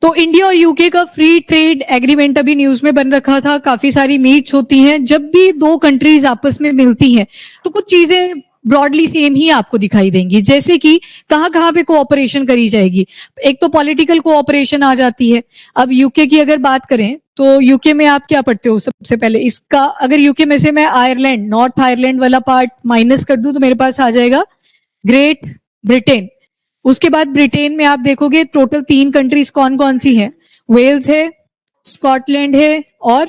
तो इंडिया और यूके का फ्री ट्रेड एग्रीमेंट अभी न्यूज में बन रखा था। काफी सारी मीट्स होती हैं। जब भी दो कंट्रीज आपस में मिलती हैं तो कुछ चीजें ब्रॉडली सेम ही आपको दिखाई देंगी, जैसे कि कहाँ कहाँ पे कोऑपरेशन करी जाएगी। एक तो पॉलिटिकल कोऑपरेशन आ जाती है। अब यूके की अगर बात करें तो यूके में आप क्या पढ़ते हो सबसे पहले? इसका अगर यूके में से मैं आयरलैंड, नॉर्थ आयरलैंड वाला पार्ट माइनस कर दूं तो मेरे पास आ जाएगा ग्रेट ब्रिटेन। उसके बाद ब्रिटेन में आप देखोगे टोटल 3 कंट्रीज कौन कौन सी हैं? वेल्स है, स्कॉटलैंड है और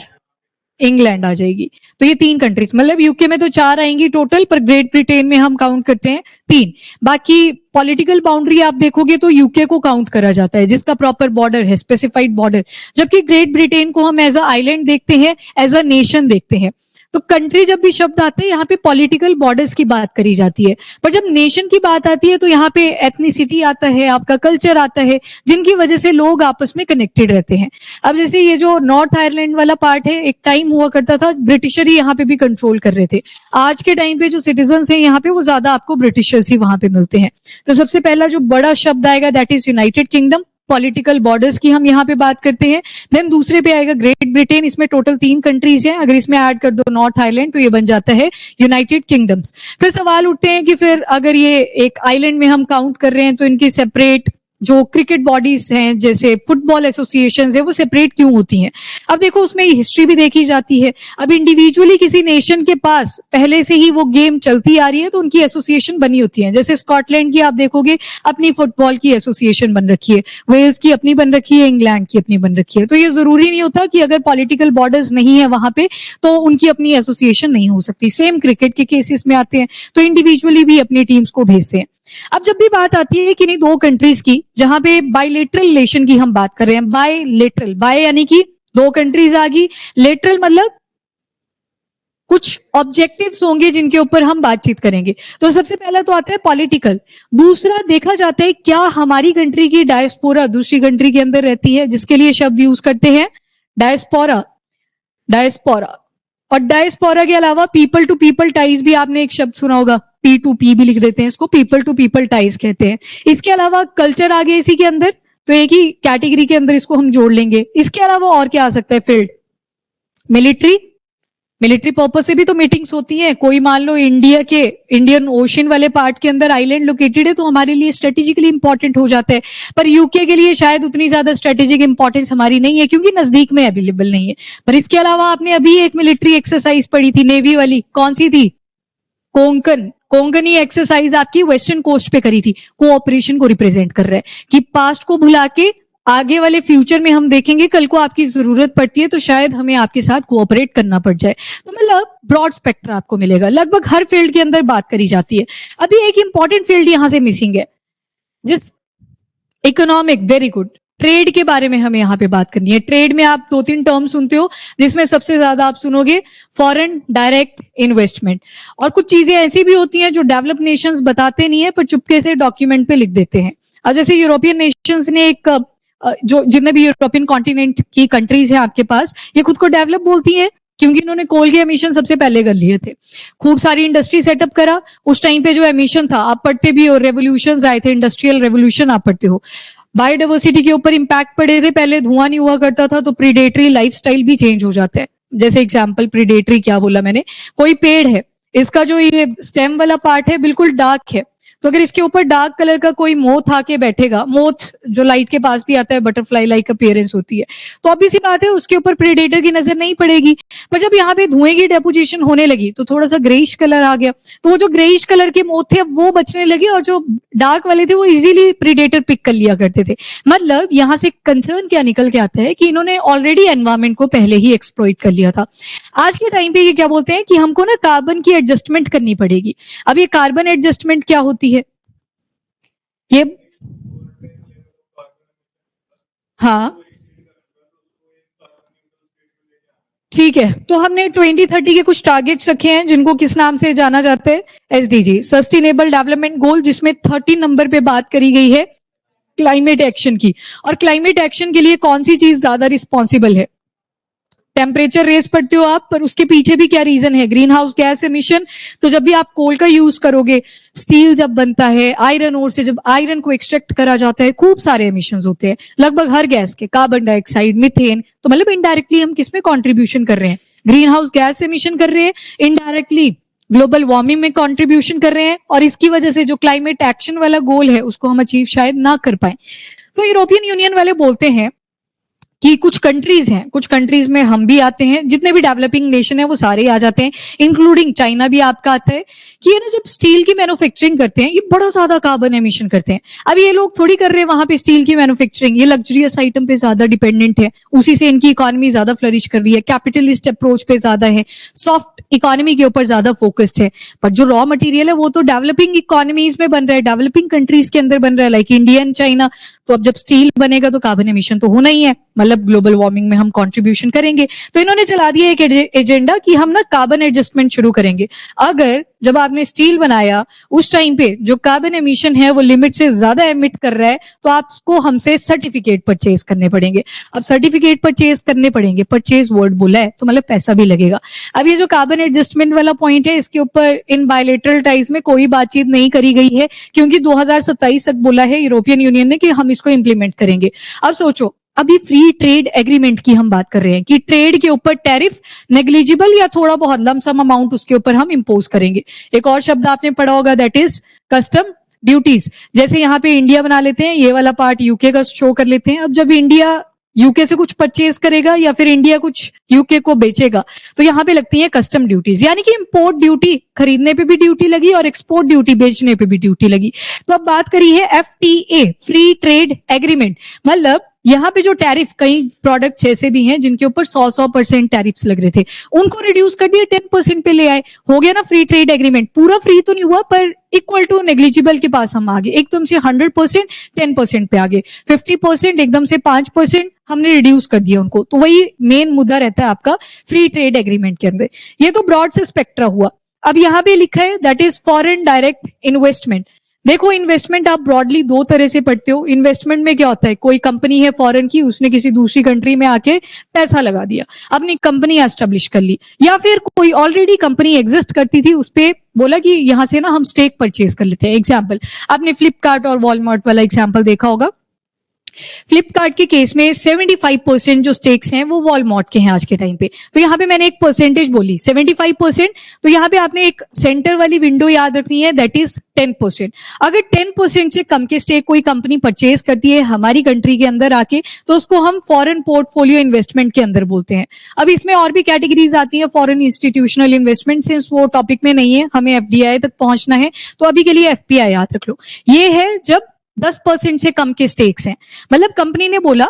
इंग्लैंड आ जाएगी। तो ये 3 कंट्रीज, मतलब यूके में तो 4 आएंगी टोटल, पर ग्रेट ब्रिटेन में हम काउंट करते हैं 3। बाकी पॉलिटिकल बाउंड्री आप देखोगे तो यूके को काउंट करा जाता है, जिसका प्रॉपर बॉर्डर है, स्पेसिफाइड बॉर्डर, जबकि ग्रेट ब्रिटेन को हम एज अ आइलैंड देखते हैं, एज अ नेशन देखते हैं। तो कंट्री जब भी शब्द आते हैं यहाँ पे पॉलिटिकल बॉर्डर्स की बात करी जाती है, पर जब नेशन की बात आती है तो यहाँ पे एथनिसिटी आता है, आपका कल्चर आता है, जिनकी वजह से लोग आपस में कनेक्टेड रहते हैं। अब जैसे ये जो नॉर्थ आयरलैंड वाला पार्ट है, एक टाइम हुआ करता था ब्रिटिशर ही यहाँ पे भी कंट्रोल कर रहे थे। आज के टाइम पे जो सिटीजन हैं यहाँ पे वो ज्यादा आपको ब्रिटिशर्स ही वहां पे मिलते हैं। तो सबसे पहला जो बड़ा शब्द आएगा that is United kingdom. Political borders की हम यहाँ पे बात करते हैं। देन दूसरे पे आएगा ग्रेट ब्रिटेन, इसमें टोटल 3 कंट्रीज हैं। अगर इसमें ऐड कर दो नॉर्थ आयरलैंड तो ये बन जाता है यूनाइटेड किंगडम्स। फिर सवाल उठते हैं कि फिर अगर ये एक आइलैंड में हम काउंट कर रहे हैं तो इनकी सेपरेट जो क्रिकेट बॉडीज हैं, जैसे फुटबॉल एसोसिएशंस है, वो सेपरेट क्यों होती हैं? अब देखो उसमें हिस्ट्री भी देखी जाती है। अब इंडिविजुअली किसी नेशन के पास पहले से ही वो गेम चलती आ रही है तो उनकी एसोसिएशन बनी होती है। जैसे स्कॉटलैंड की आप देखोगे अपनी फुटबॉल की एसोसिएशन बन रखी है, वेल्स की अपनी बन रखी है, इंग्लैंड की अपनी बन रखी है। तो ये जरूरी नहीं होता कि अगर पॉलिटिकल बॉर्डर्स नहीं है वहां पे तो उनकी अपनी एसोसिएशन नहीं हो सकती। सेम क्रिकेट के केसेस में आते हैं तो इंडिविजुअली भी अपनी टीम्स को भेजते हैं। अब जब भी बात आती है कि नहीं 2 कंट्रीज की, जहां पे बायलेटरल रिलेशन की हम बात कर रहे हैं, बायलेटरल, बाय यानी कि 2 कंट्रीज आ गई, लेटरल मतलब कुछ ऑब्जेक्टिव्स होंगे जिनके ऊपर हम बातचीत करेंगे। तो सबसे पहला तो आता है पॉलिटिकल। दूसरा देखा जाता है क्या हमारी कंट्री की डायस्पोरा दूसरी कंट्री के अंदर रहती है, जिसके लिए शब्द यूज करते हैं डायस्पोरा। डायस्पोरा और डायस्पोरा के अलावा पीपल टू पीपल टाइज भी आपने एक शब्द सुना होगा, P2P भी लिख देते हैं इसको, पीपल टू पीपल टाइज कहते हैं। इसके अलावा कल्चर आ गया इसी के अंदर, तो एक ही कैटेगरी के अंदर इसको हम जोड़ लेंगे। इसके अलावा और क्या आ सकता है? फील्ड, मिलिट्री, मिलिट्री पर्पस से भी तो मीटिंग्स होती हैं। कोई मान लो इंडिया के इंडियन ओशन वाले पार्ट के अंदर आइलैंड लोकेटेड है तो हमारे लिए स्ट्रेटेजिकली इंपॉर्टेंट हो जाता है, पर यूके के लिए शायद उतनी ज्यादा स्ट्रेटेजिक इंपॉर्टेंस हमारी नहीं है क्योंकि नजदीक में अवेलेबल नहीं है। पर इसके अलावा आपने अभी एक मिलिट्री एक्सरसाइज पढ़ी थी नेवी वाली, कौन सी थी? कोंकणी एक्सरसाइज आपकी वेस्टर्न कोस्ट पे करी थी। कोऑपरेशन को रिप्रेजेंट कर रहा है कि पास्ट को भुला के आगे वाले फ्यूचर में हम देखेंगे कल को आपकी जरूरत पड़ती है तो शायद हमें आपके साथ कोऑपरेट करना पड़ जाए। तो मतलब ब्रॉड स्पेक्ट्रम आपको मिलेगा, लगभग हर फील्ड के अंदर बात करी जाती है। अभी एक इंपॉर्टेंट फील्ड यहां से मिसिंग है, जिस इकोनॉमिक, वेरी गुड, ट्रेड के बारे में हमें यहाँ पे बात करनी है। ट्रेड में आप 2-3 टर्म सुनते हो, जिसमें सबसे ज्यादा आप सुनोगे फॉरेन डायरेक्ट इन्वेस्टमेंट। और कुछ चीजें ऐसी भी होती हैं जो डेवलप नेशंस बताते नहीं है पर चुपके से डॉक्यूमेंट पे लिख देते हैं। और जैसे यूरोपियन नेशंस ने एक जो जितने भी यूरोपियन कॉन्टिनेंट की कंट्रीज है आपके पास, ये खुद को डेवलप बोलती है क्योंकि इन्होंने कोल के एमिशन सबसे पहले कर लिए थे। खूब सारी इंडस्ट्री सेटअप करा। उस टाइम पे जो एमिशन था, आप पढ़ते भी हो, रेवोल्यूशंस आए थे, इंडस्ट्रियल रेवोल्यूशन आप पढ़ते हो, बायोडाइवर्सिटी के ऊपर इंपैक्ट पड़े थे। पहले धुआं नहीं हुआ करता था तो प्रीडेटरी लाइफस्टाइल भी चेंज हो जाता है। जैसे एग्जांपल, प्रीडेटरी क्या बोला मैंने, कोई पेड़ है, इसका जो ये स्टेम वाला पार्ट है बिल्कुल डार्क है, तो अगर इसके ऊपर डार्क कलर का कोई मोथ आके बैठेगा, मोथ जो लाइट के पास भी आता है, बटरफ्लाई लाइक अपीयरेंस होती है, तो ऑब्वियस सी बात है उसके ऊपर प्रेडेटर की नजर नहीं पड़ेगी। पर जब यहाँ पे धुएं की डेपोजिशन होने लगी तो थोड़ा सा ग्रेइश कलर आ गया, तो वो जो ग्रेइश कलर के मोथ थे वो बचने लगे और जो डार्क वाले थे वो इजीली प्रेडेटर पिक कर लिया करते थे। मतलब यहाँ से कंसर्न क्या निकल के आता है कि इन्होंने ऑलरेडी एनवायरमेंट को पहले ही एक्सप्लॉइट कर लिया था। आज के टाइम पे ये क्या बोलते हैं कि हमको ना कार्बन की एडजस्टमेंट करनी पड़ेगी। अब ये कार्बन एडजस्टमेंट क्या होती है? ये हाँ ठीक है, तो हमने 2030 के कुछ टारगेट्स रखे हैं जिनको किस नाम से जाना जाता है? SDG, सस्टेनेबल डेवलपमेंट गोल, जिसमें 30 नंबर पे बात करी गई है क्लाइमेट एक्शन की। और क्लाइमेट एक्शन के लिए कौन सी चीज ज्यादा रिस्पॉन्सिबल है? टेम्परेचर रेस पढ़ते हो आप, पर उसके पीछे भी क्या रीजन है, ग्रीन हाउस गैस एमिशन। तो जब भी आप कोल का यूज करोगे, स्टील जब बनता है, आयरन ओर से जब आयरन को एक्सट्रैक्ट करा जाता है, खूब सारे एमिशंस होते हैं लगभग हर गैस के, कार्बन डाइऑक्साइड, मीथेन। तो मतलब इनडायरेक्टली हम किसमें कंट्रीब्यूशन कर रहे हैं, ग्रीन हाउस गैस एमिशन कर रहे हैं, इनडायरेक्टली ग्लोबल वार्मिंग में कंट्रीब्यूशन कर रहे हैं, और इसकी वजह से जो क्लाइमेट एक्शन वाला गोल है उसको हम अचीव शायद ना कर पाए। तो यूरोपियन यूनियन वाले बोलते हैं कि कुछ कंट्रीज हैं, कुछ कंट्रीज में हम भी आते हैं, जितने भी डेवलपिंग नेशन है वो सारे आ जाते हैं, इंक्लूडिंग चाइना भी आपका आता है, कि ये ना जब स्टील की मैन्युफैक्चरिंग करते हैं ये बड़ा ज्यादा कार्बन एमिशन करते हैं। अब ये लोग थोड़ी कर रहे हैं वहां पे स्टील की मैन्युफैक्चरिंग, ये लग्जरियस आइटम पे ज्यादा डिपेंडेंट है, उसी से इनकी इकोनॉमी ज्यादा फ्लरिश कर रही है, कैपिटलिस्ट अप्रोच पे ज्यादा है, सॉफ्ट इकोनॉमी के ऊपर ज्यादा फोकस्ड है। पर जो रॉ मटेरियल है वो तो डेवलपिंग इकोनॉमीज में बन रहा है, डेवलपिंग कंट्रीज के अंदर बन रहा है, लाइक इंडिया एंड चाइना। तो अब जब स्टील बनेगा तो कार्बन एमिशन तो होना ही है, मतलब ग्लोबल वार्मिंग में हम कंट्रीब्यूशन करेंगे। तो इन्होंने चला दिया एक एजेंडा कि हम ना कार्बन एडजस्टमेंट शुरू करेंगे। अगर जब आपने स्टील बनाया उस टाइम पे जो कार्बन एमिशन है वो लिमिट से ज्यादा एमिट कर रहा है, तो आपको हमसे सर्टिफिकेट परचेज करने पड़ेंगे। अब सर्टिफिकेट परचेज करने पड़ेंगे, परचेज वर्ड बोला है तो मतलब पैसा भी लगेगा। अब ये जो कार्बन एडजस्टमेंट वाला पॉइंट है, इसके ऊपर इन बायलैटरल टाइज में कोई बातचीत नहीं करी गई है, क्योंकि 2027 तक बोला है यूरोपियन यूनियन ने कि हम इसको इंप्लीमेंट करेंगे। अब सोचो, अभी फ्री ट्रेड एग्रीमेंट की हम बात कर रहे हैं कि ट्रेड के ऊपर टैरिफ नेग्लिजिबल या थोड़ा बहुत लमसम अमाउंट उसके ऊपर हम इंपोज करेंगे। एक और शब्द आपने पढ़ा होगा, दैट इज कस्टम ड्यूटीज। जैसे यहाँ पे इंडिया बना लेते हैं, ये वाला पार्ट यूके का शो कर लेते हैं। अब जब इंडिया यूके से कुछ परचेज करेगा या फिर इंडिया कुछ यूके को बेचेगा, तो यहाँ पे लगती है कस्टम ड्यूटीज, यानी कि इंपोर्ट ड्यूटी खरीदने पे भी ड्यूटी लगी और एक्सपोर्ट ड्यूटी बेचने पे भी ड्यूटी लगी। तो अब बात करी है एफटीए, फ्री ट्रेड एग्रीमेंट, मतलब यहाँ पे जो टैरिफ, कई प्रोडक्ट्स ऐसे भी हैं जिनके ऊपर 100% टैरिफ्स लग रहे थे, उनको रिड्यूस कर दिया, 10% पे ले आए, हो गया ना फ्री ट्रेड एग्रीमेंट। पूरा फ्री तो नहीं हुआ, पर इक्वल टू नेग्लिजिबल के पास हम आगे, एकदम से 100% 10% पे आगे, 50% एकदम से 5% हमने रिड्यूस कर दिया उनको। तो वही मेन मुद्दा रहता है आपका फ्री ट्रेड एग्रीमेंट के अंदर। ये तो ब्रॉड से स्पेक्ट्रा हुआ। अब यहाँ पे लिखा है that is foreign direct investment. देखो, इन्वेस्टमेंट आप ब्रॉडली दो तरह से पढ़ते हो। इन्वेस्टमेंट में क्या होता है, कोई कंपनी है फॉरेन की, उसने किसी दूसरी कंट्री में आके पैसा लगा दिया, अपनी कंपनी एस्टेब्लिश कर ली, या फिर कोई ऑलरेडी कंपनी एग्जिस्ट करती थी, उस पर बोला कि यहां से ना हम स्टेक परचेज कर लेते हैं। एग्जाम्पल, आपने फ्लिपकार्ट और वॉलमार्ट वाला एग्जाम्पल देखा होगा। फ्लिपकार्ट के केस में 75% जो स्टेक्स हैं वो वॉलमार्ट के हैं आज के टाइम पे। तो यहाँ पे मैंने एक परसेंटेज बोली 75%, तो यहाँ पे आपने एक सेंटर वाली विंडो याद रखनी है, दैट इज 10%। अगर 10% से कम के स्टेक कोई कंपनी परचेज करती है हमारी कंट्री के अंदर आके, तो उसको हम फॉरेन पोर्टफोलियो इन्वेस्टमेंट के अंदर बोलते हैं। अब इसमें और भी कैटेगरीज आती है, फॉरेन इंस्टीट्यूशनल इन्वेस्टमेंट, सिंस वो टॉपिक में नहीं है, हमें एफडीआई तक पहुंचना है, तो अभी के लिए एफपीआई याद रख लो। ये है जब 10% से कम के स्टेक्स हैं, मतलब कंपनी ने बोला,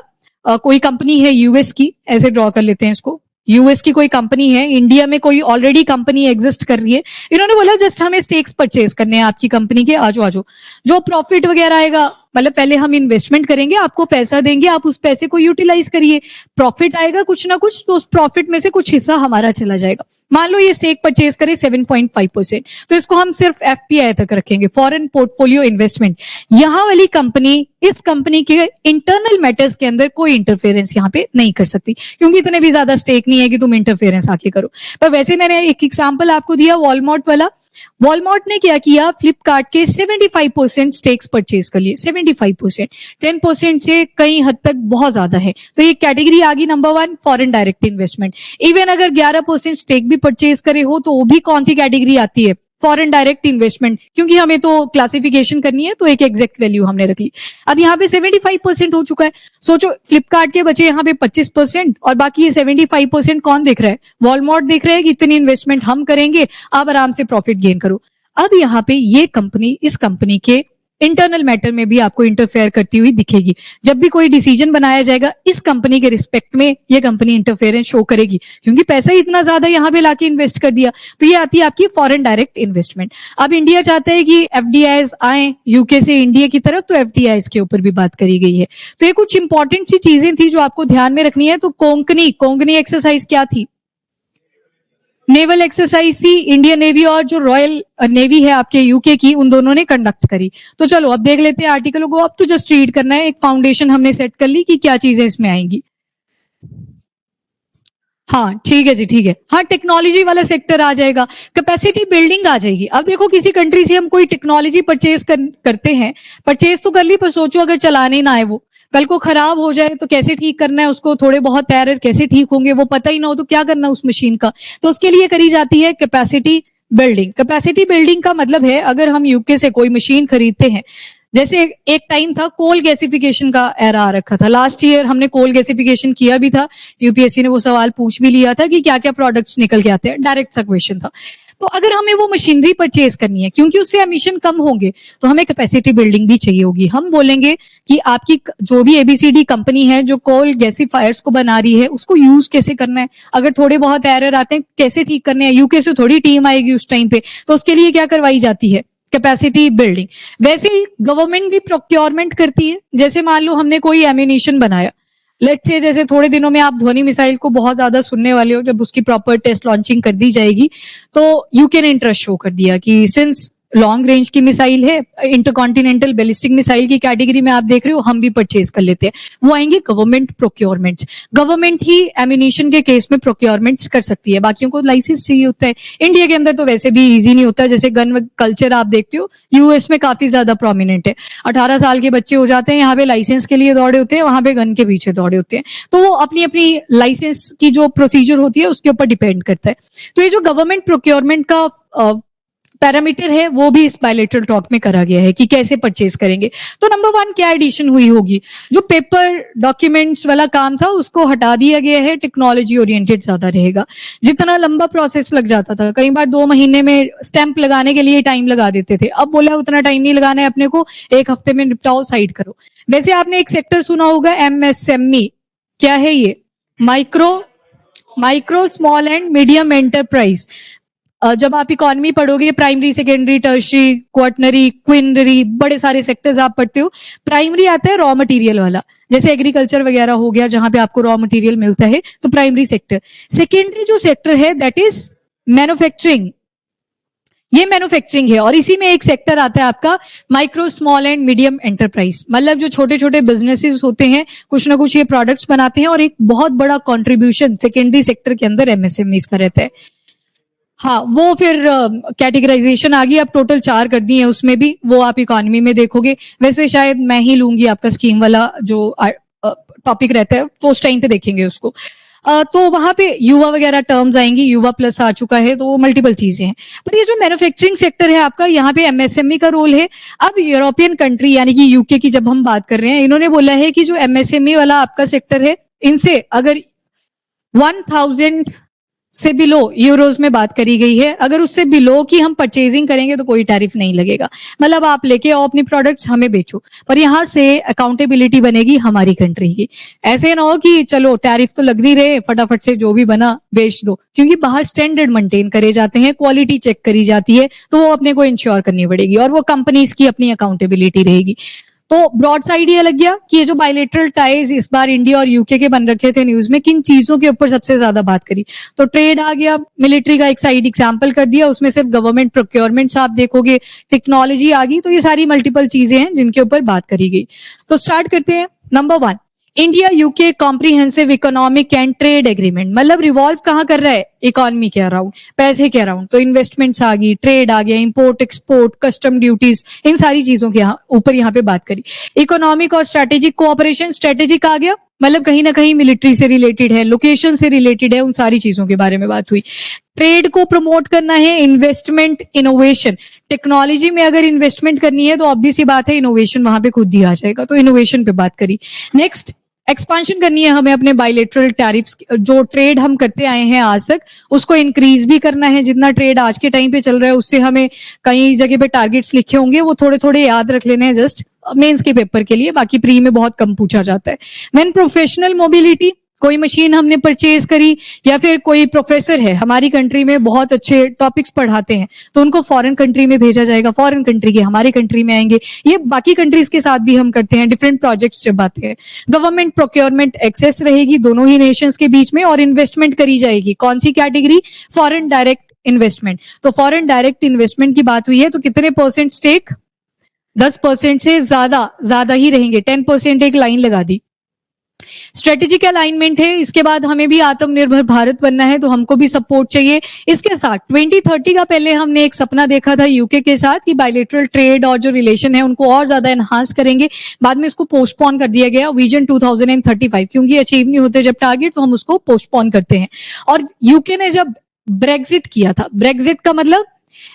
कोई कंपनी है यूएस की, ऐसे ड्रॉ कर लेते हैं इसको, यूएस की कोई कंपनी है, इंडिया में कोई ऑलरेडी कंपनी एग्जिस्ट कर रही है, इन्होंने बोला जस्ट हमें स्टेक्स परचेज करने हैं आपकी कंपनी के, आजो आजो, जो प्रॉफिट वगैरह आएगा, मतलब पहले हम इन्वेस्टमेंट करेंगे, आपको पैसा देंगे, आप उस पैसे को यूटिलाइज करिए, प्रॉफिट आएगा कुछ ना कुछ, तो उस प्रॉफिट में से कुछ हिस्सा हमारा चला जाएगा। मान लो ये स्टेक परचेज करे 7.5%, तो इसको हम सिर्फ एफपीआई तक रखेंगे, फॉरेन पोर्टफोलियो इन्वेस्टमेंट। यहाँ वाली कंपनी इस कंपनी के इंटरनल मैटर्स के अंदर कोई इंटरफेरेंस यहाँ पे नहीं कर सकती, क्योंकि इतने भी ज्यादा स्टेक नहीं है कि तुम इंटरफेरेंस आके करो। पर वैसे मैंने एक एग्जाम्पल आपको दिया वॉलमार्ट वाला। वॉलमार्ट ने क्या किया, फ्लिपकार्ट के 75% स्टेक्स परचेज कर लिए, 75%, 10% से कई हद तक बहुत ज्यादा है। तो ये कैटेगरी आ गई number 1, foreign direct investment. Even अगर 11% स्टेक भी परचेज करे हो तो वो भी कौन सी कैटेगरी आती है, फॉरेन डायरेक्ट इन्वेस्टमेंट, क्योंकि हमें तो क्लासिफिकेशन करनी है, तो एक एग्जैक्ट वैल्यू हमने रख ली। अब यहाँ पे 75% हो चुका है, सोचो फ्लिपकार्ट के बचे यहाँ पे 25%, और बाकी ये 75% कौन देख रहा है, वॉलमार्ट देख रहा है कि इतनी इन्वेस्टमेंट हम करेंगे, आप आराम से प्रॉफिट गेन करो। अब यहाँ पे ये कंपनी इस कंपनी के इंटरनल मैटर में भी आपको इंटरफेयर करती हुई दिखेगी। जब भी कोई डिसीजन बनाया जाएगा इस कंपनी के रिस्पेक्ट में, ये कंपनी इंटरफेरेंस शो करेगी, क्योंकि पैसा ही इतना ज्यादा यहाँ पे लाके इन्वेस्ट कर दिया। तो ये आती है आपकी फॉरेन डायरेक्ट इन्वेस्टमेंट। अब इंडिया चाहता है कि एफडीआईज आए यूके से इंडिया की तरफ, तो एफडीआईज के ऊपर भी बात करी गई है। तो ये कुछ इंपॉर्टेंट सी चीजें थी जो आपको ध्यान में रखनी है। तो कोंकणी एक्सरसाइज क्या थी, नेवल एक्सरसाइज थी, इंडियन नेवी और जो रॉयल नेवी है आपके यूके की, उन दोनों ने कंडक्ट करी। तो चलो अब देख लेते हैं आर्टिकलों को। अब तो जस्ट रीड करना है, एक फाउंडेशन हमने सेट कर ली कि क्या चीजें इसमें आएंगी। हाँ ठीक है जी, ठीक है। हाँ, टेक्नोलॉजी वाला सेक्टर आ जाएगा, कैपेसिटी बिल्डिंग आ जाएगी। अब देखो किसी कंट्री से हम कोई टेक्नोलॉजी करते हैं, परचेज तो कर ली, पर सोचो अगर चलाने ही ना आए, वो कल को खराब हो जाए तो कैसे ठीक करना है उसको, थोड़े बहुत एरर कैसे ठीक होंगे वो पता ही ना हो तो क्या करना उस मशीन का। तो उसके लिए करी जाती है कैपेसिटी बिल्डिंग। कैपेसिटी बिल्डिंग का मतलब है, अगर हम यूके से कोई मशीन खरीदते हैं, जैसे एक टाइम था कोल गैसिफिकेशन का एरा आ रखा था, लास्ट ईयर हमने कोल गैसिफिकेशन किया भी था, यूपीएससी ने वो सवाल पूछ भी लिया था कि क्या क्या प्रोडक्ट्स निकल के आते हैं, डायरेक्ट सा क्वेश्चन था। तो अगर हमें वो मशीनरी परचेज करनी है, क्योंकि उससे एमिशन कम होंगे, तो हमें कैपेसिटी बिल्डिंग भी चाहिए होगी। हम बोलेंगे कि आपकी जो भी एबीसीडी कंपनी है जो कोल गैसिफायर्स को बना रही है, उसको यूज कैसे करना है, अगर थोड़े बहुत एरर आते हैं कैसे ठीक करने हैं। यूके से थोड़ी टीम आएगी उस टाइम पे, तो उसके लिए क्या करवाई जाती है, कैपेसिटी बिल्डिंग। वैसे ही गवर्नमेंट भी प्रोक्योरमेंट करती है। जैसे मान लो हमने कोई एम्यूनिशन बनाया, लेट्स से जैसे थोड़े दिनों में आप ध्वनि मिसाइल को बहुत ज्यादा सुनने वाले हो, जब उसकी प्रॉपर टेस्ट लॉन्चिंग कर दी जाएगी, तो यूके ने इंटरेस्ट शो कर दिया कि सिंस लॉन्ग रेंज की मिसाइल है, इंटरकॉन्टिनेंटल बैलिस्टिक मिसाइल की कैटेगरी में आप देख रहे हो, हम भी परचेज कर लेते हैं। वो आएंगे गवर्नमेंट प्रोक्योरमेंट। गवर्नमेंट ही एम्यूनिशन के केस में प्रोक्योरमेंट्स कर सकती है, बाकियों को लाइसेंस चाहिए होता है। इंडिया के अंदर तो वैसे भी इजी नहीं होता, जैसे गन कल्चर आप देखते हो यूएस में काफी ज्यादा प्रोमिनेंट है। 18 साल के बच्चे हो जाते हैं, यहाँ पे लाइसेंस के लिए दौड़े होते हैं, वहां पे गन के पीछे दौड़े होते हैं। तो वो अपनी अपनी लाइसेंस की जो प्रोसीजर होती है उसके ऊपर डिपेंड करता है। तो ये जो गवर्नमेंट प्रोक्योरमेंट का पैरामीटर है, वो भी इस बायलैटरल टॉक में करा गया है कि कैसे परचेज करेंगे। तो नंबर 1 क्या एडिशन हुई होगी, जो पेपर डॉक्यूमेंट्स वाला काम था उसको हटा दिया गया है, टेक्नोलॉजी ओरिएंटेड ज्यादा रहेगा। जितना लंबा प्रोसेस लग जाता था, कई बार 2 महीने में स्टैंप लगाने के लिए टाइम लगा देते थे, अब बोला उतना टाइम नहीं लगाना है अपने को, 1 हफ्ते में निपटाओ, साइड करो। वैसे आपने एक सेक्टर सुना होगा एमएसएमई, क्या है ये, micro small and medium enterprise. जब आप इकोनॉमी पढ़ोगे, primary secondary tertiary quaternary quinary, बड़े सारे सेक्टर्स आप पढ़ते हो। प्राइमरी आता है रॉ मटेरियल वाला, जैसे एग्रीकल्चर वगैरह हो गया जहां पे आपको रॉ मटेरियल मिलता है, तो प्राइमरी सेक्टर। सेकेंडरी जो सेक्टर है दैट इज मैन्युफैक्चरिंग, ये मैन्युफैक्चरिंग है। और इसी में एक सेक्टर आता है आपका micro small and medium enterprise, मतलब जो छोटे छोटे बिजनेसेस होते हैं, कुछ ना कुछ ये प्रोडक्ट्स बनाते हैं, और एक बहुत बड़ा कंट्रीब्यूशन सेकेंडरी सेक्टर के अंदर एमएसएमईज का रहता है। हाँ, वो फिर कैटेगराइजेशन आ गई, अब टोटल 4 कर दी है, उसमें भी वो आप इकोनॉमी में देखोगे। वैसे शायद मैं ही लूंगी आपका स्कीम वाला जो टॉपिक रहता है, तो उस टाइम पे देखेंगे उसको। तो वहां पे युवा वगैरह टर्म्स आएंगी, युवा प्लस आ चुका है, तो वो मल्टीपल चीजें हैं। पर ये जो मैन्युफैक्चरिंग सेक्टर है आपका, यहाँ पे एमएसएमई का रोल है। अब यूरोपियन कंट्री यानी कि यूके की जब हम बात कर रहे हैं, इन्होंने बोला है कि जो एमएसएमई वाला आपका सेक्टर है, इनसे अगर 1000 से बिलो यूरोज में बात करी गई है, अगर उससे बिलो की हम परचेजिंग करेंगे तो कोई टैरिफ नहीं लगेगा। मतलब आप लेके आओ अपनी प्रोडक्ट्स, हमें बेचो, पर यहाँ से अकाउंटेबिलिटी बनेगी हमारी कंट्री की। ऐसे ना हो कि चलो टैरिफ तो लग नहीं रहे, फटाफट से जो भी बना बेच दो, क्योंकि बाहर स्टैंडर्ड मेंटेन करे जाते हैं, क्वालिटी चेक करी जाती है, तो वो अपने को इंश्योर करनी पड़ेगी, और वो कंपनीज की अपनी अकाउंटेबिलिटी रहेगी। तो ब्रॉड सा आइडिया लग गया कि ये जो बायलेटरल टाइज इस बार इंडिया और यूके के बन रखे थे, न्यूज में किन चीजों के ऊपर सबसे ज्यादा बात करी। तो ट्रेड आ गया, मिलिट्री का एक साइड एग्जांपल कर दिया, उसमें सिर्फ गवर्नमेंट प्रोक्योरमेंट्स आप देखोगे, टेक्नोलॉजी आ गई, तो ये सारी मल्टीपल चीजें हैं जिनके ऊपर बात करी गई। तो स्टार्ट करते हैं। Number 1, India UK comprehensive economic and trade agreement, मतलब रिवॉल्व कहाँ कर रहा है, इकोनॉमी के अराउंड, पैसे के अराउंड। तो इन्वेस्टमेंट्स आ गई, ट्रेड आ गया, इंपोर्ट एक्सपोर्ट, कस्टम ड्यूटीज, इन सारी चीजों के ऊपर यहाँ पे बात करी। इकोनॉमिक और स्ट्रेटेजिक कोऑपरेशन, स्ट्रेटेजिक आ गया, मतलब कहीं ना कहीं मिलिट्री से रिलेटेड है, लोकेशन से रिलेटेड है, उन सारी चीजों के बारे में बात हुई। ट्रेड को प्रमोट करना है, इन्वेस्टमेंट, इनोवेशन, टेक्नोलॉजी में अगर इन्वेस्टमेंट करनी है तो ऑब्वियस सी बात है इनोवेशन वहां पे खुद ही आ जाएगा, तो इनोवेशन पे बात करी। नेक्स्ट, एक्सपांशन करनी है हमें अपने बायलेटरल टैरिफ्स, जो ट्रेड हम करते आए हैं आज तक, उसको इंक्रीज भी करना है। जितना ट्रेड आज के टाइम पे चल रहा है उससे हमें कई जगह पे टारगेट्स लिखे होंगे, वो थोड़े थोड़े याद रख लेने हैं जस्ट मेंस के पेपर के लिए, बाकी प्री में बहुत कम पूछा जाता है। देन प्रोफेशनल मोबिलिटी, कोई मशीन हमने परचेज करी, या फिर कोई प्रोफेसर है हमारी कंट्री में बहुत अच्छे टॉपिक्स पढ़ाते हैं, तो उनको फॉरेन कंट्री में भेजा जाएगा, फॉरेन कंट्री के हमारी कंट्री में आएंगे। ये बाकी कंट्रीज के साथ भी हम करते हैं, डिफरेंट प्रोजेक्ट्स जब आते हैं। गवर्नमेंट प्रोक्योरमेंट एक्सेस रहेगी दोनों ही नेशंस के बीच में, और इन्वेस्टमेंट करी जाएगी। कौन सी कैटेगरी, फॉरेन डायरेक्ट इन्वेस्टमेंट। तो फॉरेन डायरेक्ट इन्वेस्टमेंट की बात हुई है, तो कितने परसेंट स्टेक, 10% से ज्यादा ही रहेंगे, 10% एक लाइन लगा दी। स्ट्रेटेजिक अलाइनमेंट है। इसके बाद हमें भी आत्मनिर्भर भारत बनना है, तो हमको भी सपोर्ट चाहिए। इसके साथ 2030 का पहले हमने एक सपना देखा था यूके के साथ कि बायलैटरल ट्रेड और जो रिलेशन है उनको और ज्यादा एनहांस करेंगे। बाद में इसको पोस्टपोन कर दिया गया विजन 2035, क्योंकि अचीव नहीं होते जब टारगेट तो हम उसको पोस्टपोन करते हैं। और यूके ने जब ब्रेग्जिट किया था, ब्रेग्जिट का मतलब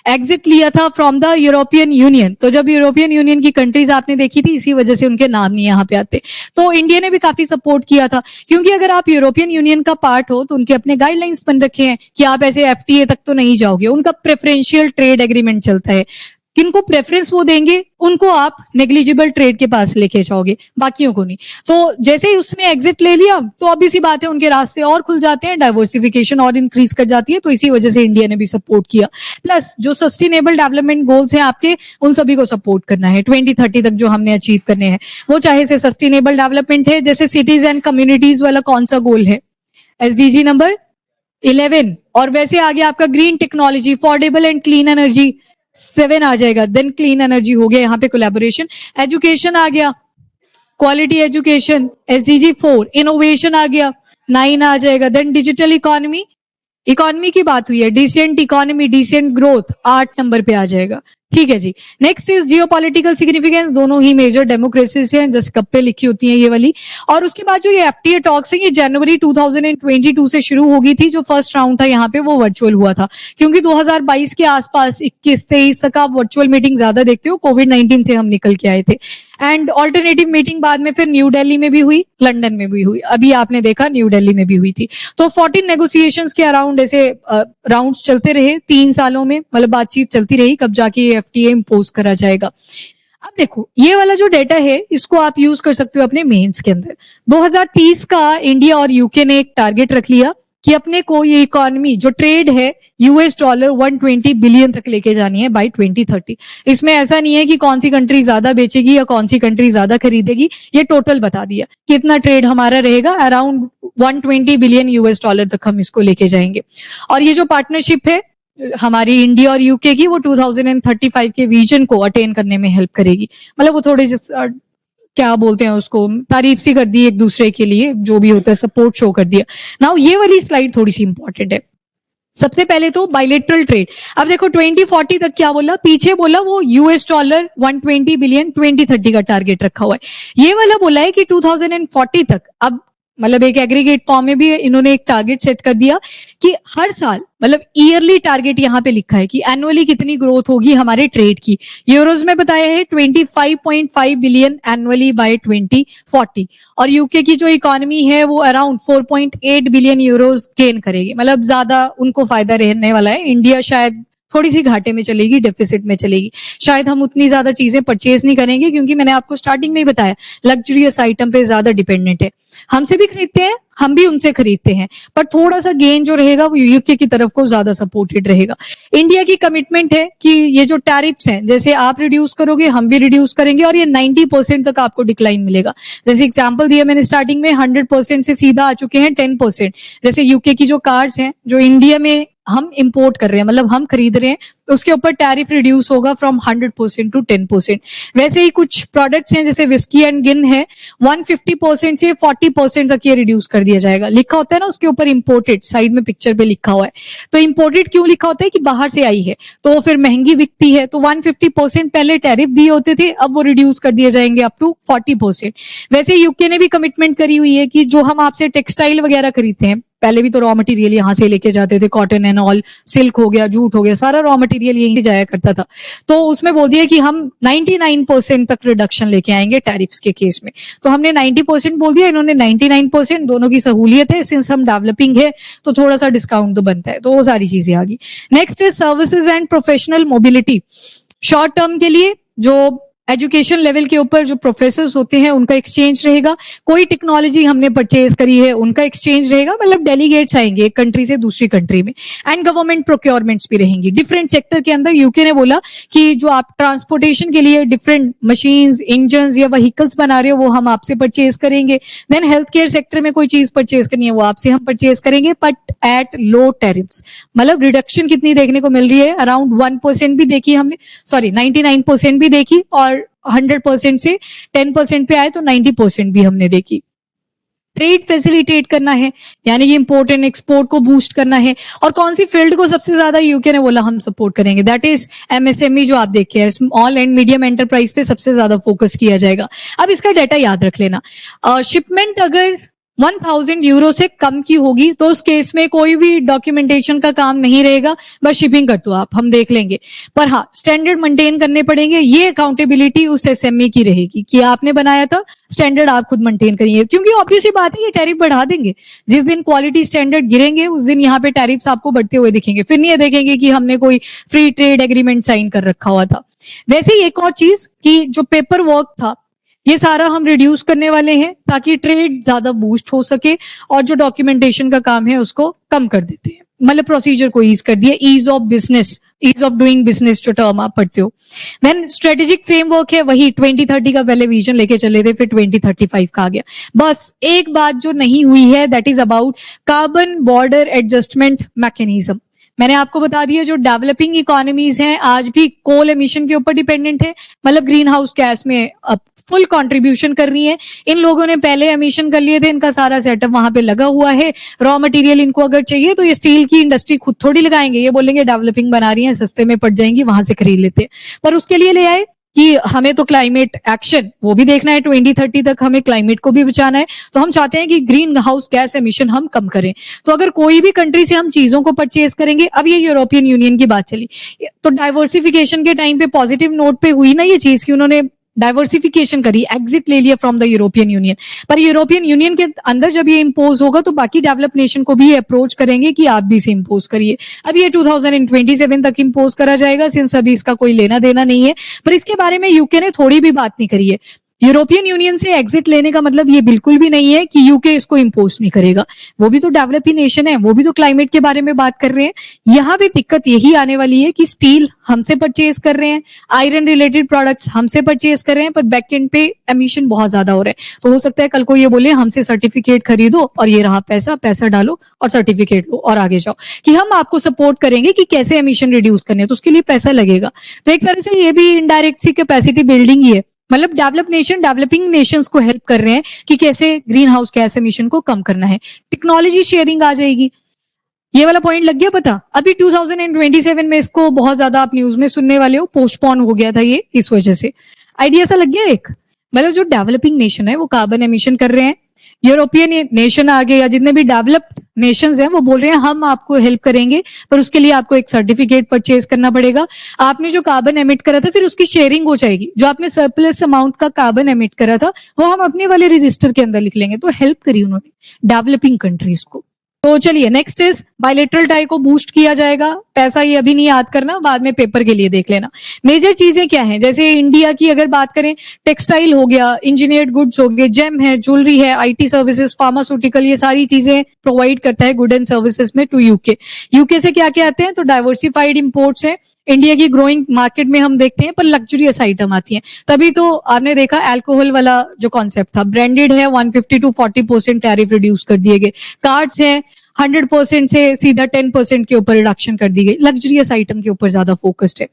एग्जिट लिया था फ्रॉम द यूरोपियन यूनियन, तो जब यूरोपियन यूनियन की कंट्रीज आपने देखी थी, इसी वजह से उनके नाम नहीं यहाँ पे आते। तो इंडिया ने भी काफी सपोर्ट किया था, क्योंकि अगर आप यूरोपियन यूनियन का पार्ट हो तो उनके अपने गाइडलाइंस बन रखे हैं कि आप ऐसे एफटीए तक तो नहीं जाओगे। उनका प्रेफरेंशियल ट्रेड एग्रीमेंट चलता है, किनको प्रेफरेंस वो देंगे उनको आप नेग्लिजिबल ट्रेड के पास लेके जाओगे, बाकियों को नहीं। तो जैसे ही उसने एग्जिट ले लिया तो अब इसी बात है, उनके रास्ते और खुल जाते हैं, डाइवर्सिफिकेशन और इंक्रीज कर जाती है। तो इसी वजह से इंडिया ने भी सपोर्ट किया। प्लस जो सस्टेनेबल डेवलपमेंट गोल्स हैं आपके, उन सभी को सपोर्ट करना है 2030 तक जो हमने अचीव करने हैं। वो चाहे से सस्टेनेबल डेवलपमेंट है, जैसे सिटीज एंड कम्युनिटीज वाला कौन सा गोल है, एसडीजी नंबर 11, और वैसे आगे आपका green technology, affordable and clean energy 7 आ जाएगा। देन क्लीन एनर्जी हो गया, यहाँ पे कोलैबोरेशन। एजुकेशन आ गया, क्वालिटी एजुकेशन, एसडीजी 4। इनोवेशन आ गया, 9 आ जाएगा। देन डिजिटल इकोनॉमी, इकोनॉमी की बात हुई है, decent economy, decent growth 8 number पे आ जाएगा। ठीक है जी। नेक्स्ट इज जियोपॉलिटिकल सिग्निफिकेंस, दोनों ही मेजर डेमोक्रेसीज हैं, जस्ट कप पे लिखी होती हैं ये वाली। और उसके बाद जो ये एफटीए टॉक्स है, ये जनवरी 2022 से शुरू होगी थी। जो फर्स्ट राउंड था यहाँ पे वो वर्चुअल हुआ था, क्योंकि 2022 के आसपास 21-23 तक आप वर्चुअल मीटिंग ज्यादा देखते हो, कोविड-19 से हम निकल के आए थे। एंड ऑल्टरनेटिव मीटिंग बाद में फिर न्यू दिल्ली में भी हुई, लंदन में भी हुई, अभी आपने देखा न्यू दिल्ली में भी हुई थी। तो 14 नेगोशिएशंस के अराउंड ऐसे राउंड्स चलते रहे 3 सालों में, मतलब बातचीत चलती रही, कब जाके एफटीए इम्पोज करा जाएगा। अब देखो ये वाला जो डेटा है इसको आप यूज कर सकते हो अपने मेंस के अंदर। 2030 का इंडिया और यूके ने एक टारगेट रख लिया कि अपने को ये इकोनॉमी जो ट्रेड है यूएस डॉलर 120 बिलियन तक लेके जानी है बाय 2030। इसमें ऐसा नहीं है कि कौन सी कंट्री ज्यादा बेचेगी या कौन सी कंट्री ज्यादा खरीदेगी, ये टोटल बता दिया कितना ट्रेड हमारा रहेगा, अराउंड 120 बिलियन यूएस डॉलर तक हम इसको लेके जाएंगे। और ये जो पार्टनरशिप है हमारी इंडिया और यूके की, वो 2035 के विजन को अटेन करने में हेल्प करेगी। मतलब वो थोड़े क्या बोलते हैं उसको, तारीफ सी कर दी एक दूसरे के लिए, जो भी होता है सपोर्ट शो कर दिया। नाउ ये वाली स्लाइड थोड़ी सी इंपॉर्टेंट है। सबसे पहले तो बायलेटरल ट्रेड। अब देखो 2040 तक क्या बोला, पीछे बोला वो यूएस डॉलर 120 बिलियन 2030 का टारगेट रखा हुआ है। ये वाला बोला है कि 2040 तक, अब मतलब एक एग्रीगेट फॉर्म में भी इन्होंने एक टारगेट सेट कर दिया कि हर साल, मतलब ईयरली टारगेट यहाँ पे लिखा है कि एनुअली कितनी ग्रोथ होगी हमारे ट्रेड की। यूरोज में बताया है 25.5 बिलियन एनुअली बाय 2040। और यूके की जो इकोनॉमी है वो अराउंड 4.8 बिलियन यूरोज गेन करेगी, मतलब ज्यादा उनको फायदा रहने वाला है। इंडिया शायद थोड़ी सी घाटे में चलेगी, डेफिसिट में चलेगी, शायद हम उतनी ज्यादा चीजें परचेज नहीं करेंगे, क्योंकि मैंने आपको स्टार्टिंग में ही बताया लग्जरियस आइटम पे ज्यादा डिपेंडेंट है। हमसे भी खरीदते हैं, हम भी उनसे खरीदते हैं, पर थोड़ा सा गेन जो रहेगा वो यूके की तरफ को ज्यादा सपोर्टेड रहेगा। इंडिया की कमिटमेंट है कि ये जो टैरिफ्स हैं, जैसे आप रिड्यूस करोगे हम भी रिड्यूस करेंगे, और ये 90% तक आपको डिक्लाइन मिलेगा। जैसे एग्जांपल दिया मैंने स्टार्टिंग में, 100% से सीधा आ चुके हैं 10%। जैसे यूके की जो कार्स हैं जो इंडिया में हम इंपोर्ट कर रहे हैं, मतलब हम खरीद रहे हैं, तो उसके ऊपर टैरिफ रिड्यूस होगा फ्रॉम 100% टू 10%। वैसे ही कुछ प्रोडक्ट्स हैं जैसे विस्की एंड गिन है, 150% से 40% तक ये रिड्यूस कर दिया जाएगा। लिखा होता है ना उसके ऊपर इंपोर्टेड, साइड में पिक्चर पे लिखा हुआ है। तो इंपोर्टेड क्यों लिखा होता है कि बाहर से आई है, तो फिर महंगी बिकती है। तो 150% पहले टैरिफ दिए होते थे, अब वो रिड्यूस कर दिए जाएंगे अप टू 40%। वैसे यूके ने भी कमिटमेंट करी हुई है कि जो हम आपसे टेक्सटाइल वगैरह खरीदते हैं, पहले भी तो रॉ मटेरियल यहाँ से लेके जाते थे, कॉटन एंड ऑल, सिल्क हो गया, जूट हो गया, सारा रॉ मटेरियल यहीं से जाया करता था। तो उसमें बोल दिया कि हम 99% तक रिडक्शन लेके आएंगे टैरिफ्स के केस में। तो हमने 90% बोल दिया, इन्होंने 99%। दोनों की सहूलियत है, सिंस हम डेवलपिंग है तो थोड़ा सा डिस्काउंट तो बनता है। तो वो सारी चीजें आ गई। Next is services and professional mobility. Short term के लिए जो एजुकेशन लेवल के ऊपर जो प्रोफेसर्स होते हैं उनका एक्सचेंज रहेगा, कोई टेक्नोलॉजी हमने परचेज करी है उनका एक्सचेंज रहेगा, मतलब डेलीगेट्स आएंगे एक कंट्री से दूसरी कंट्री में। एंड गवर्नमेंट प्रोक्योरमेंट्स भी रहेंगी डिफरेंट सेक्टर के अंदर। यूके ने बोला कि जो आप ट्रांसपोर्टेशन के लिए डिफरेंट मशीन्स, इंजन्स या व्हीकल्स बना रहे हो वो हम आपसे परचेज करेंगे। देन हेल्थ केयर सेक्टर में कोई चीज परचेज करनी है वो आपसे हम परचेज करेंगे, बट एट लो टैरिफ्स। मतलब रिडक्शन कितनी देखने को मिल रही है, अराउंड 1% भी देखी हमने, सॉरी 99% भी देखी, और 100% से 10% पे आए तो 90% भी हमने देखी। ट्रेड फैसिलिटेट करना है, यानी कि इंपोर्ट एंड एक्सपोर्ट को बूस्ट करना है। और कौन सी फील्ड को सबसे ज्यादा यूके ने बोला हम सपोर्ट करेंगे, दैट इज एमएसएमई, जो आप देखिए स्मॉल एंड मीडियम एंटरप्राइज पे सबसे ज्यादा फोकस किया जाएगा। अब इसका डाटा याद रख लेना, शिपमेंट अगर 1000 यूरो से कम की होगी तो उस केस में कोई भी डॉक्यूमेंटेशन का काम नहीं रहेगा, बस शिपिंग कर दो आप, हम देख लेंगे। पर हाँ, स्टैंडर्ड मेंटेन करने पड़ेंगे, ये अकाउंटेबिलिटी उस एसएमई की रहेगी कि आपने बनाया था, स्टैंडर्ड आप खुद मेंटेन करिए, क्योंकि ऑब्वियस बात है ये टैरिफ बढ़ा देंगे। जिस दिन क्वालिटी स्टैंडर्ड गिरेंगे उस दिन यहाँ पे टैरिफ्स आपको बढ़ते हुए दिखेंगे, फिर नहीं ये देखेंगे कि हमने कोई फ्री ट्रेड एग्रीमेंट साइन कर रखा हुआ था। वैसे ही एक और चीज कि जो पेपर वर्क था ये सारा हम रिड्यूस करने वाले हैं ताकि ट्रेड ज्यादा बूस्ट हो सके, और जो डॉक्यूमेंटेशन का काम है उसको कम कर देते हैं, मतलब प्रोसीजर को ईज कर दिया, ease of business, ease of doing business जो टर्म आप पढ़ते हो। देन स्ट्रेटेजिक फ्रेमवर्क है, वही 2030 का पहले विजन लेके चले थे, फिर 2035 का आ गया। बस एक बात जो नहीं हुई है that is about carbon border adjustment mechanism. मैंने आपको बता दिया जो डेवलपिंग इकोनॉमीज हैं आज भी कोल एमिशन के ऊपर डिपेंडेंट है, मतलब ग्रीन हाउस गैस में फुल कंट्रीब्यूशन कर रही है। इन लोगों ने पहले एमिशन कर लिए थे, इनका सारा सेटअप वहां पे लगा हुआ है। रॉ मटेरियल इनको अगर चाहिए तो ये स्टील की इंडस्ट्री खुद थोड़ी लगाएंगे, ये बोलेंगे डेवलपिंग बना रही है, सस्ते में पड़ जाएंगी, वहां से खरीद लेते। पर उसके लिए ले आए कि हमें तो क्लाइमेट एक्शन वो भी देखना है, 2030 तक हमें क्लाइमेट को भी बचाना है, तो हम चाहते हैं कि ग्रीन हाउस गैस एमिशन हम कम करें। तो अगर कोई भी कंट्री से हम चीजों को परचेज करेंगे, अब ये यूरोपियन यूनियन की बात चली, तो डाइवर्सिफिकेशन के टाइम पे पॉजिटिव नोट पे हुई ना ये चीज कि उन्होंने डाइवर्सिफिकेशन करी, एग्जिट ले लिया फ्रॉम द यूरोपियन यूनियन। पर यूरोपियन यूनियन के अंदर जब ये इम्पोज होगा तो बाकी डेवलप नेशन को भी अप्रोच करेंगे कि आप भी इसे इम्पोज करिए। अब ये 2027 तक इम्पोज करा जाएगा, सिंस अभी इसका कोई लेना देना नहीं है। पर इसके बारे में यूके ने थोड़ी भी बात नहीं करी है। यूरोपियन यूनियन से एग्जिट लेने का मतलब ये बिल्कुल भी नहीं है कि यूके इसको इम्पोज नहीं करेगा, वो भी तो डेवलपिंग नेशन है, वो भी तो क्लाइमेट के बारे में बात कर रहे हैं। यहाँ भी दिक्कत यही आने वाली है कि स्टील हमसे परचेज कर रहे हैं, आयरन रिलेटेड प्रोडक्ट्स हमसे परचेज कर रहे हैं, पर बैक एंड पे एमिशन बहुत ज्यादा हो रहा है। तो हो सकता है कल को ये बोले हमसे सर्टिफिकेट खरीदो और ये रहा पैसा, पैसा डालो और सर्टिफिकेट लो और आगे जाओ, कि हम आपको सपोर्ट करेंगे कि कैसे एमिशन रिड्यूस करने हैं, तो उसके लिए पैसा लगेगा। तो एक तरह से ये भी इनडायरेक्ट सी कैपेसिटी बिल्डिंग ही है, मतलब डेवलपिंग नेशंस को हेल्प कर रहे हैं कि कैसे ग्रीन हाउस गैस एमिशन को कम करना है। टेक्नोलॉजी शेयरिंग आ जाएगी, ये वाला पॉइंट लग गया पता। अभी 2027 में इसको बहुत ज्यादा आप न्यूज में सुनने वाले हो, पोस्टपोन हो गया था ये इस वजह से। आइडिया सा लग गया एक, मतलब जो डेवलपिंग नेशन है वो कार्बन एमिशन कर रहे हैं, यूरोपियन नेशन आगे या जितने भी डेवलप्ड नेशंस हैं वो बोल रहे हैं हम आपको हेल्प करेंगे, पर उसके लिए आपको एक सर्टिफिकेट परचेज करना पड़ेगा। आपने जो कार्बन एमिट करा था फिर उसकी शेयरिंग हो जाएगी, जो आपने सरप्लस अमाउंट का कार्बन एमिट करा था वो हम अपने वाले रजिस्टर के अंदर लिख लेंगे। तो हेल्प करी उन्होंने डेवलपिंग कंट्रीज को। तो चलिए नेक्स्ट इज बायलैटरल टाई को बूस्ट किया जाएगा। पैसा ये अभी नहीं याद करना, बाद में पेपर के लिए देख लेना। मेजर चीजें क्या हैं, जैसे इंडिया की अगर बात करें, टेक्सटाइल हो गया, इंजीनियर्ड गुड्स हो गए, जेम है, ज्वेलरी है, आईटी सर्विसेज, फार्मास्यूटिकल, ये सारी चीजें प्रोवाइड करता है गुड एंड सर्विसेज में टू यूके। यूके से क्या क्या आते हैं, तो डाइवर्सिफाइड इंपोर्ट्स है, इंडिया की ग्रोइंग मार्केट में हम देखते हैं, पर लग्जरियस आइटम आती हैं। तभी तो आपने देखा अल्कोहल वाला जो कॉन्सेप्ट था, ब्रांडेड है 150 to 40% टैरिफ रिड्यूस कर दिए गए, कार्ड्स है 100% से सीधा 10% के ऊपर रिडक्शन कर दी गई, लग्जरियस आइटम के ऊपर ज्यादा फोकस्ड है।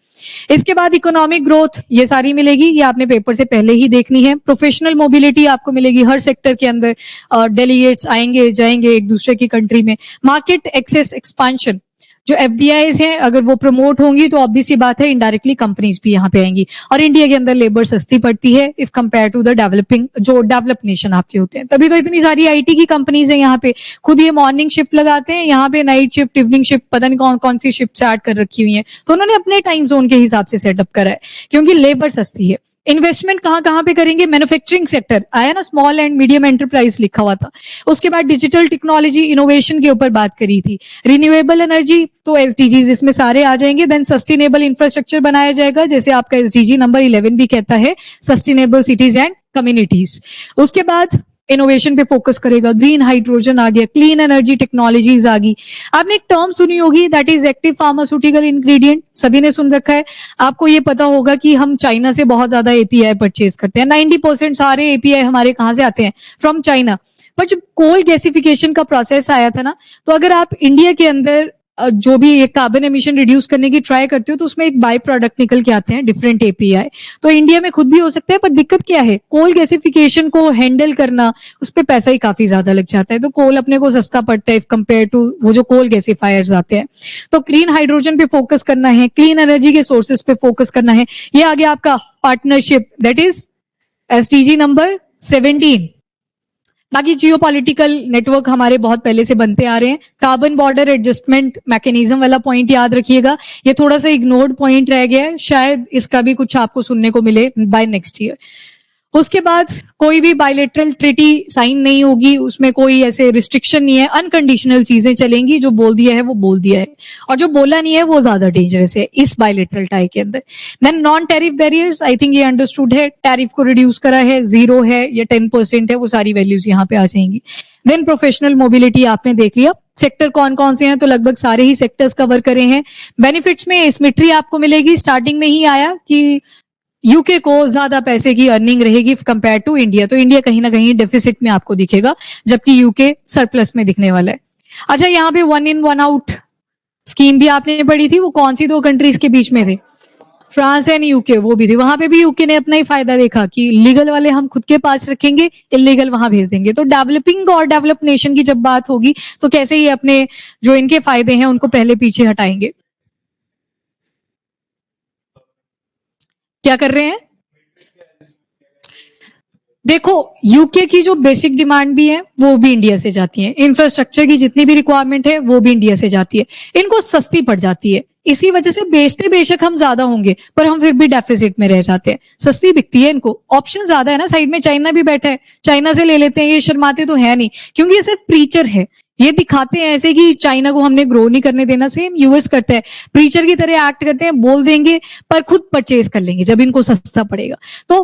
इसके बाद इकोनॉमिक ग्रोथ ये सारी मिलेगी, ये आपने पेपर से पहले ही देखनी है। प्रोफेशनल मोबिलिटी आपको मिलेगी हर सेक्टर के अंदर, डेलीगेट्स आएंगे जाएंगे एक दूसरे की कंट्री में। मार्केट एक्सेस एक्सपांशन, जो एफडीआईज हैं अगर वो प्रमोट होंगी तो ऑब्वियस सी बात है इनडायरेक्टली कंपनीज भी यहाँ पे आएंगी, और इंडिया के अंदर लेबर सस्ती पड़ती है if compare to the developing जो डेवलप नेशन आपके होते हैं। तभी तो इतनी सारी आईटी की कंपनीज है यहाँ पे, खुद ये मॉर्निंग शिफ्ट लगाते हैं, यहाँ पे नाइट शिफ्ट, इवनिंग शिफ्ट, पता नहीं कौन कौन सी शिफ्ट ऐड कर रखी हुई है। तो उन्होंने अपने टाइम जोन के हिसाब से सेटअप करा है क्योंकि लेबर सस्ती है। इन्वेस्टमेंट कहाँ पे करेंगे, मैन्युफैक्चरिंग सेक्टर आया ना, स्मॉल एंड मीडियम एंटरप्राइज लिखा हुआ था। उसके बाद डिजिटल टेक्नोलॉजी इनोवेशन के ऊपर बात करी थी। रिन्यूएबल एनर्जी तो एसडीजीज इसमें सारे आ जाएंगे। देन सस्टेनेबल इंफ्रास्ट्रक्चर बनाया जाएगा, जैसे आपका एसडीजी नंबर 11 भी कहता है, सस्टेनेबल सिटीज एंड कम्युनिटीज। उसके बाद इनोवेशन पे फोकस करेगा, ग्रीन हाइड्रोजन आ गया, क्लीन एनर्जी टेक्नोलॉजीज आ गई। आपने एक टर्म सुनी होगी that is active pharmaceutical ingredient, सभी ने सुन रखा है। आपको ये पता होगा कि हम चाइना से बहुत ज्यादा एपीआई परचेज करते हैं, 90% सारे एपीआई हमारे कहाँ से आते हैं, फ्रॉम चाइना। पर जब कोल गैसिफिकेशन का प्रोसेस आया था ना, तो अगर आप इंडिया के अंदर जो भी ये कार्बन एमिशन रिड्यूस करने की ट्राई करते हो तो उसमें एक बाय प्रोडक्ट निकल के आते हैं, डिफरेंट एपीआई। तो इंडिया में खुद भी हो सकता है, पर दिक्कत क्या है, कोल गैसिफिकेशन को हैंडल करना, उस पर पैसा ही काफी ज्यादा लग जाता है। तो कोल अपने को सस्ता पड़ता है इफ कंपेयर टू वो जो कोल गैसिफायर्स आते हैं। तो क्लीन हाइड्रोजन पे फोकस करना है, क्लीन एनर्जी के सोर्सेज पे फोकस करना है। ये आ गया आपका partnership, that is SDG number 17। बाकी जियोपॉलिटिकल नेटवर्क हमारे बहुत पहले से बनते आ रहे हैं। कार्बन बॉर्डर एडजस्टमेंट मैकेनिज्म वाला पॉइंट याद रखिएगा, ये थोड़ा सा इग्नोर्ड पॉइंट रह गया है, शायद इसका भी कुछ आपको सुनने को मिले बाय नेक्स्ट ईयर। उसके बाद कोई भी बायलेटरल ट्रीटी साइन नहीं होगी, उसमें कोई ऐसे रिस्ट्रिक्शन नहीं है, अनकंडीशनल चीजें चलेंगी, जो बोल दिया है वो बोल दिया है, और जो बोला नहीं है वो ज्यादा डेंजरस है इस बायलेटरल टाई के अंदर। Then non tariff barriers, I think ये अंडरस्टूड है, टैरिफ को रिड्यूस करा है, 0 है या 10% है, वो सारी वैल्यूज यहाँ पे आ जाएंगी। देन प्रोफेशनल मोबिलिटी आपने देख लिया, सेक्टर कौन कौन से हैं, तो लगभग सारे ही सेक्टर्स कवर करे हैं। बेनिफिट्स में सिमेट्री आपको मिलेगी, स्टार्टिंग में ही आया कि यूके को ज्यादा पैसे की अर्निंग रहेगी कंपेयर टू इंडिया, तो इंडिया कहीं ना कहीं डेफिसिट में आपको दिखेगा, जबकि यूके सरप्लस में दिखने वाला है। अच्छा, यहाँ पे 1 इन 1 आउट स्कीम भी आपने पढ़ी थी, वो कौन सी 2 कंट्रीज के बीच में थे, फ्रांस एंड यूके, वो भी थी। वहां पे भी यूके ने अपना ही फायदा देखा कि लीगल वाले हम खुद के पास रखेंगे, इलीगल वहां भेज देंगे। तो डेवलपिंग और डेवलप नेशन की जब बात होगी तो कैसे ही अपने जो इनके फायदे हैं उनको पहले पीछे हटाएंगे। क्या कर रहे हैं, देखो यूके की जो बेसिक डिमांड भी है वो भी इंडिया से जाती है, इंफ्रास्ट्रक्चर की जितनी भी रिक्वायरमेंट है वो भी इंडिया से जाती है, इनको सस्ती पड़ जाती है, इसी वजह से बेचते बेशक हम ज्यादा होंगे पर हम फिर भी डेफिसिट में रह जाते हैं, सस्ती बिकती है इनको, ऑप्शन ज्यादा है ना, साइड में चाइना भी बैठा है, चाइना से ले लेते हैं, ये शर्माते तो है नहीं, क्योंकि ये सिर्फ प्रीचर है, ये दिखाते हैं ऐसे कि चाइना को हमने ग्रो नहीं करने देना, सेम यूएस करता है, प्रीचर की तरह एक्ट करते हैं, बोल देंगे पर खुद परचेज कर लेंगे जब इनको सस्ता पड़ेगा। तो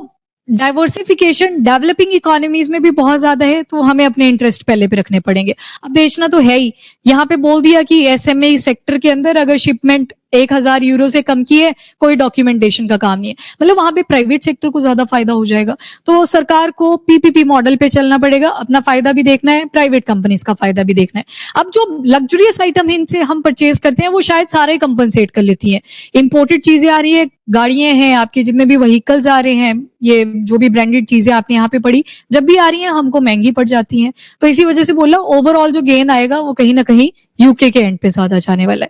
डाइवर्सिफिकेशन डेवलपिंग इकोनॉमीज में भी बहुत ज्यादा है, तो हमें अपने इंटरेस्ट पहले पे रखने पड़ेंगे। अब बेचना तो है ही, यहाँ पे बोल दिया कि एसएमई सेक्टर के अंदर अगर शिपमेंट 1000 यूरो से कम की है, कोई डॉक्यूमेंटेशन का काम नहीं है, मतलब वहां पे प्राइवेट सेक्टर को ज्यादा फायदा हो जाएगा। तो सरकार को पीपीपी मॉडल पे चलना पड़ेगा, अपना फायदा भी देखना है, प्राइवेट कंपनीज का फायदा भी देखना है। अब जो लग्जरियस आइटम इनसे हम परचेज करते हैं वो शायद सारे कंपनसेट कर लेती हैं, इंपोर्टेड चीजें आ रही है, गाड़ियां हैं आपके, जितने भी व्हीकल्स आ रहे हैं, ये जो भी ब्रांडेड चीजें आपने यहाँ पे पढ़ी, जब भी आ रही हैं हमको महंगी पड़ जाती हैं। तो इसी वजह से बोला ओवरऑल जो गेन आएगा वो कहीं ना कहीं यूके के एंड पे ज्यादा जाने वाला है।